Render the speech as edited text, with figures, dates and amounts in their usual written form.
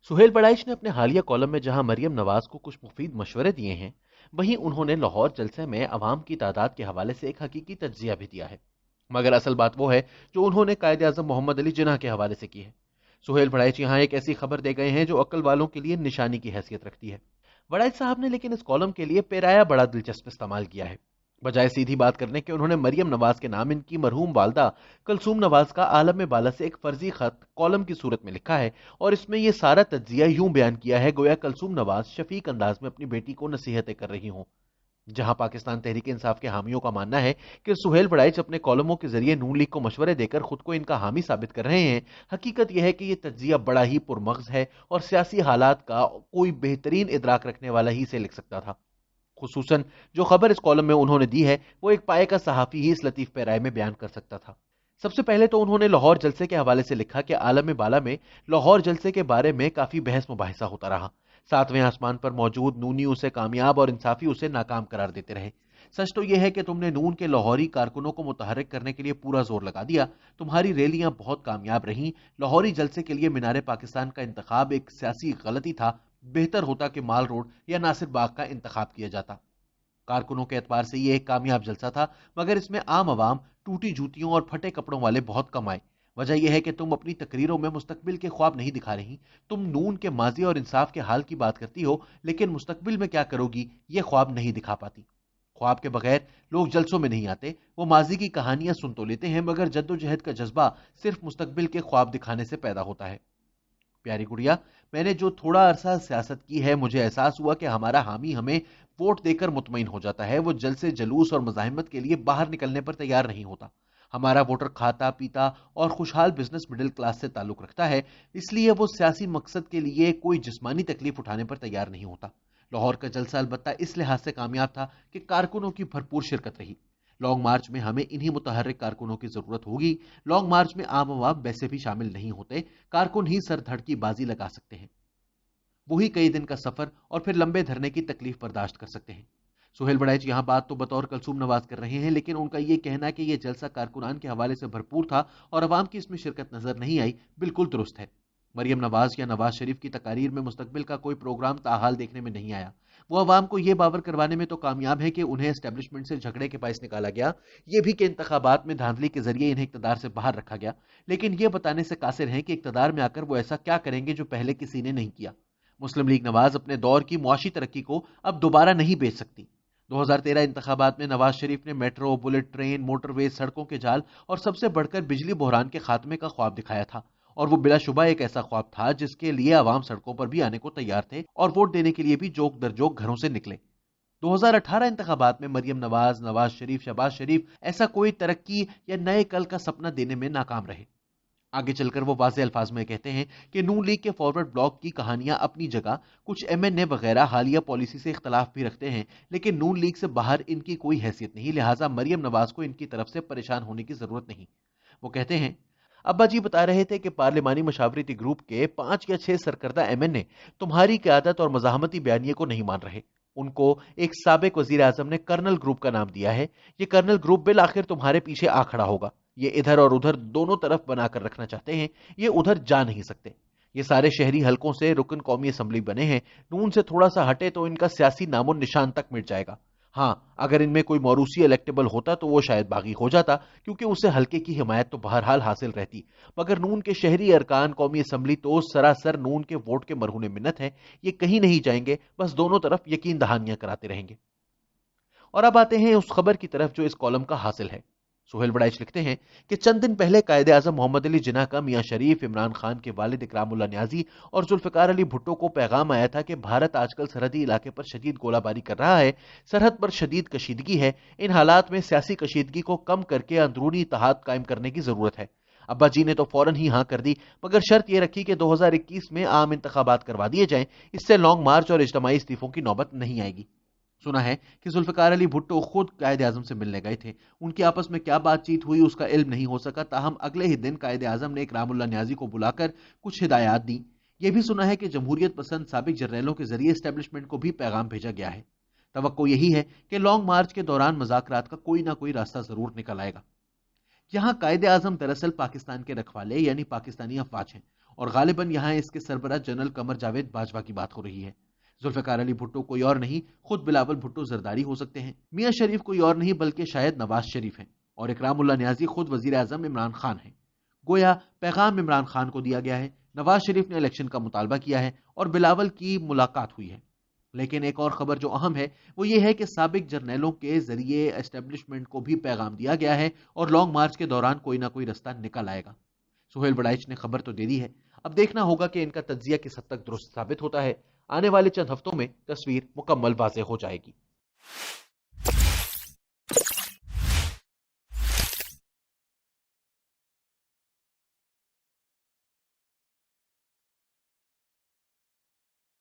सुहेल बड़ाइच ने अपने हालिया कॉलम में जहां मरियम नवाज को कुछ मुफीद मशवरे दिए हैं, वहीं उन्होंने लाहौर जलसे में अवाम की तादाद के हवाले से एक हकीकी तज्जिया भी दिया है। मगर असल बात वो है जो उन्होंने कायदे आजम मोहम्मद अली जिन्ना के हवाले से की है। सुहेल बड़ाइच यहाँ एक ऐसी खबर दे गए हैं जो अक्ल वालों के लिए निशानी की हैसियत रखती है। बड़ाइच साहब ने लेकिन इस कॉलम के लिए पेराया बड़ा दिलचस्प इस्तेमाल किया है। बजाय सीधी बात करने के उन्होंने मरियम नवाज के नाम इनकी मरहूम वालदा कलसूम नवाज का आलम में बाला से एक फर्जी खत कॉलम की सूरत में लिखा है, और इसमें यह सारा तज्जिया यूं बयान किया है गोया कलसूम नवाज शफीक अंदाज में अपनी बेटी को नसीहतें कर रही हों। जहां पाकिस्तान तहरीक इंसाफ के हामियों का मानना है कि सुहेल बड़ाइच अपने कॉलमों के जरिए नून लीग को मशवरे देकर खुद को इनका हामी साबित कर रहे हैं, हकीकत यह है कि यह तज्जिया बड़ा ही पुरमग्ज है और सियासी हालात का कोई बेहतरीन इदराक रखने वाला ही इसे लिख सकता था। खुसूसन जो खबर इस कॉलम में उन्होंने दी है वो एक पाए का सहाफी ही इस लतीफ पैराए में बयान कर सकता था। सबसे पहले तो उन्होंने लाहौर जलसे के हवाले से लिखा कि आलम बाला में लाहौर जलसे के बारे में काफी बहस मुबाहिसा होता रहा। सातवें आसमान पर मौजूद नूनी उसे कामयाब और इंसाफी उसे नाकाम करार देते रहे। सच तो यह है कि तुमने नून के लाहौरी कारकुनों को मुतहर्रिक करने के लिए पूरा जोर लगा दिया। तुम्हारी रैलियां बहुत कामयाब रहीं। लाहौरी जलसे के लिए मीनार पाकिस्तान का इंतखाब एक सियासी गलती था। बेहतर होता कि माल रोड या नासिर बाग का इंतखाब किया जाता। कारकुनों के एतबार से ये एक कामयाब जलसा था, मगर इसमें आम आवाम, टूटी जूतियों और फटे कपड़ों वाले बहुत कम आए। वजह यह है कि तुम अपनी तकरीरों में मुस्तकबिल के ख्वाब नहीं दिखा रही। तुम नून के माजी और इंसाफ के हाल की बात करती हो, लेकिन मुस्तकबिल में क्या करोगी ये ख्वाब नहीं दिखा पाती। ख्वाब के बगैर लोग जलसों में नहीं आते। वो माजी की कहानियां सुन तो लेते हैं, मगर जद्दोजहद का जज्बा सिर्फ मुस्तकबिल के ख्वाब दिखाने से पैदा होता है। प्यारी गुड़िया, मैंने जो थोड़ा अरसा सियासत की है, मुझे एहसास हुआ कि हमारा हामी हमें वोट देकर मुतमईन हो जाता है, वो जलसे जुलूस और मुजाहिमत के लिए बाहर निकलने पर तैयार नहीं होता। हमारा वोटर खाता पीता और खुशहाल बिजनेस मिडिल क्लास से ताल्लुक रखता है, इसलिए वो सियासी मकसद के लिए कोई जिस्मानी तकलीफ उठाने पर तैयार नहीं होता। लाहौर का जलसा अलबत्ता इस लिहाज से कामयाब था कि कारकुनों की भरपूर शिरकत रही। लॉन्ग मार्च में हमें इन्हीं मुतहर्रिक कारकुनों की जरूरत होगी। लॉन्ग मार्च में आम आवाम वैसे भी शामिल नहीं होते, कारकुन ही सर धड़ की बाजी लगा सकते हैं। वही कई दिन का सफर और फिर लंबे धरने की तकलीफ बर्दाश्त कर सकते हैं। सुहेल बड़ाइच यहां बात तो बतौर कलसूम नवाज कर रहे हैं, लेकिन उनका यह कहना कि यह जलसा कारकुनान के हवाले से भरपूर था और अवाम की इसमें शिरकत नजर नहीं आई, बिल्कुल दुरुस्त है। मरियम नवाज या नवाज शरीफ की तकारीर में मुस्तकबिल का कोई प्रोग्राम ताहाल देखने में नहीं आया। वो अवाम को यह बावर करवाने में तो कामयाब है कि उन्हें एस्टेब्लिशमेंट से झगड़े के बायस निकाला गया, ये भी कि इंतखाबात में धांधली के जरिए इन्हें इक्तदार से बाहर रखा गया, लेकिन यह बताने से कासिर हैं कि इक्तदार में आकर वो ऐसा क्या करेंगे जो पहले किसी ने नहीं किया। मुस्लिम लीग नवाज अपने दौर की मुआशी तरक्की को अब दोबारा नहीं बेच सकती। 2013 इंतखाबात में नवाज शरीफ ने मेट्रो, बुलेट ट्रेन, मोटरवे, सड़कों के जाल और सबसे बढ़कर बिजली बहरान के खात्मे का ख्वाब दिखाया था, और वो बिलाशुबा एक ऐसा ख्वाब था जिसके लिए आवाम सड़कों पर भी आने को तैयार थे और वोट देने के लिए भी जोक दर जोक घरों से निकले। 2018 इंतखाबात में मरियम नवाज, नवाज शरीफ, शहबाज शरीफ ऐसा कोई तरक्की या नए कल का सपना देने में नाकाम रहे। आगे चलकर वो वाज़ेह अल्फाज में कहते हैं कि नून लीग के फॉरवर्ड ब्लॉक की कहानियां अपनी जगह, कुछ एमएनए वगैरह हालिया पॉलिसी से इख्तलाफ भी रखते हैं, लेकिन नून लीग से बाहर इनकी कोई हैसियत नहीं, लिहाजा मरियम नवाज को इनकी तरफ से परेशान होने की जरूरत नहीं। वो कहते हैं, अब्बा जी बता रहे थे कि पार्लिमानी मशावरती ग्रुप के 5 या 6 सरकर्दा एमएनए तुम्हारी क़यादत और मज़ाहमती बयानिए को नहीं मान रहे। उनको एक साबिक वजीर आजम ने कर्नल ग्रुप का नाम दिया है। ये कर्नल ग्रुप बिल आखिर तुम्हारे पीछे आ खड़ा होगा। ये इधर और उधर दोनों तरफ बनाकर रखना चाहते हैं, ये उधर जा नहीं सकते। ये सारे शहरी हलकों से रुकन कौमी असम्बली बने हैं। नून से थोड़ा सा हटे तो इनका सियासी नामो निशान तक मिट जाएगा। हाँ, अगर इनमें कोई मौरूसी इलेक्टेबल होता तो वो शायद बागी हो जाता, क्योंकि उसे हल्के की हिमायत तो बहरहाल हासिल रहती। मगर नून के शहरी अरकान कौमी असम्बली तो सरासर नून के वोट के मरहून मिन्नत है। ये कहीं नहीं जाएंगे, बस दोनों तरफ यकीन दहानियां कराते रहेंगे। और अब आते हैं उस खबर की तरफ जो इस कॉलम का हासिल है। सुहेल बड़ाइच लिखते हैं कि चंद दिन पहले कायदे आजम मोहम्मद अली जिन्ना का मियां शरीफ, इमरान खान के वालिद इकरामुल्लाह न्याजी और जुल्फिकार अली भुट्टो को पैगाम आया था कि भारत आजकल सरहदी इलाके पर शदीद गोलाबारी कर रहा है, सरहद पर शदीद कशीदगी है। इन हालात में सियासी कशीदगी को कम करके अंदरूनी इत्तेहाद कायम करने की जरूरत है। अब्बा जी ने तो फौरन ही हाँ कर दी, मगर शर्त यह रखी कि 2021 में आम इंतखाबात करवा दिए जाएं, इससे लॉन्ग मार्च और इज्तिमाई इस्तीफों की नौबत नहीं आएगी। सुना है कि जुल्फिकार अली भुट्टो खुद कायदे आजम से मिलने गए थे। उनकी आपस में क्या बातचीत हुई उसका इल्म नहीं हो सका, ताहम अगले ही दिन कायदे आजम ने इकरामुल्लाह न्याजी को बुलाकर कुछ हिदायत दी। यह भी सुना है कि जमहूरियत पसंद साबिक जर्नैलों के जरिए एस्टेब्लिशमेंट को भी पैगाम भेजा गया है। तवक्को यही है कि लॉन्ग मार्च के दौरान मुज़ाकरात का कोई ना कोई रास्ता जरूर निकल आएगा। यहां कायदे आजम दरअसल पाकिस्तान के रखवाले यानी पाकिस्तानी अफवाज हैं, اور غالباً یہاں اس کے سربراہ جنرل قمر جاوید باجوہ کی بات ہو رہی ہے۔ ذوالفقار علی بھٹو کوئی اور نہیں، خود بلاول بھٹو زرداری ہو سکتے ہیں۔ میاں شریف کوئی اور نہیں بلکہ شاید نواز شریف ہیں، اور اکرام اللہ نیازی خود وزیر اعظم عمران خان ہیں۔ گویا پیغام عمران خان کو دیا گیا ہے، نواز شریف نے الیکشن کا مطالبہ کیا ہے اور بلاول کی ملاقات ہوئی ہے۔ لیکن ایک اور خبر جو اہم ہے وہ یہ ہے کہ سابق جرنیلوں کے ذریعے اسٹیبلشمنٹ کو بھی پیغام دیا گیا ہے اور لانگ مارچ کے دوران کوئی نہ کوئی رستہ نکل آئے گا۔ سہیل بڑائچ نے خبر تو دے دی ہے، اب دیکھنا ہوگا کہ ان کا تجزیہ کس حد تک درست ثابت ہوتا ہے۔ آنے والے چند ہفتوں میں تصویر مکمل واضح ہو جائے گی۔